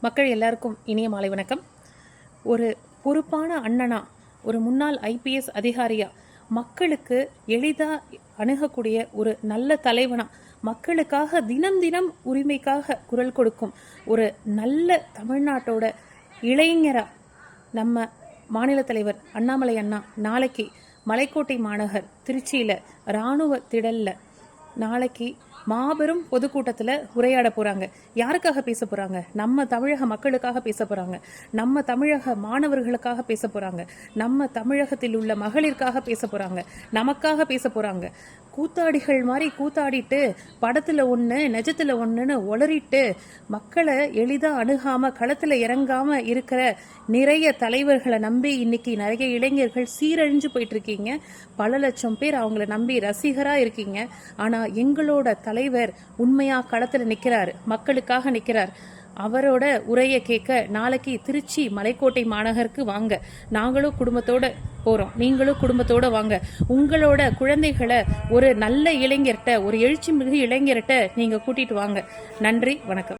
மக்கள் எல்லாருக்கும் இனிய மாலை வணக்கம். ஒரு பொறுப்பான அண்ணனா, ஒரு முன்னாள் IPS அதிகாரியா, மக்களுக்கு எளிதாக அணுகக்கூடிய ஒரு நல்ல தலைவனா, மக்களுக்காக தினம் தினம் உரிமைக்காக குரல் கொடுக்கும் ஒரு நல்ல தமிழ்நாட்டோட இளைஞரா நம்ம மாநில தலைவர் அண்ணாமலை அண்ணா நாளைக்கு மலைக்கோட்டை மாநகர் திருச்சியில் இராணுவ திடல்ல நாளைக்கு மாபெரும் பொதுக்கூட்டத்தில் உரையாட போகிறாங்க. யாருக்காக பேச போகிறாங்க? நம்ம தமிழக மக்களுக்காக பேச போகிறாங்க. நம்ம தமிழக மாணவர்களுக்காக பேச போகிறாங்க. நம்ம தமிழகத்தில் உள்ள மகளிருக்காக பேச போகிறாங்க. நமக்காக பேச போகிறாங்க. கூத்தாடிகள் மாதிரி கூத்தாடிட்டு படத்தில் ஒன்று நிஜத்தில் ஒன்றுன்னு உளறிட்டு மக்களை எளிதாக அணுகாமல் களத்தில் இறங்காமல் இருக்கிற நிறைய தலைவர்களை நம்பி இன்னைக்கு நிறைய இளைஞர்கள் சீரழிஞ்சு போயிட்டு இருக்கீங்க. பல லட்சம் பேர் அவங்கள நம்பி ரசிகராக இருக்கீங்க. ஆனால் எங்களோட தலைவர் உண்மையாக களத்தில் நிற்கிறார், மக்களுக்காக நிற்கிறார். அவரோட உரையை கேட்க நாளைக்கு திருச்சி மலைக்கோட்டை மாநகருக்கு வாங்க. நாங்களும் குடும்பத்தோட போகிறோம், நீங்களும் குடும்பத்தோட வாங்க. உங்களோட குழந்தைகளை ஒரு நல்ல இளைஞர்கிட்ட, ஒரு எழுச்சி மிகு இளைஞர்கிட்ட நீங்கள் கூட்டிட்டு வாங்க. நன்றி, வணக்கம்.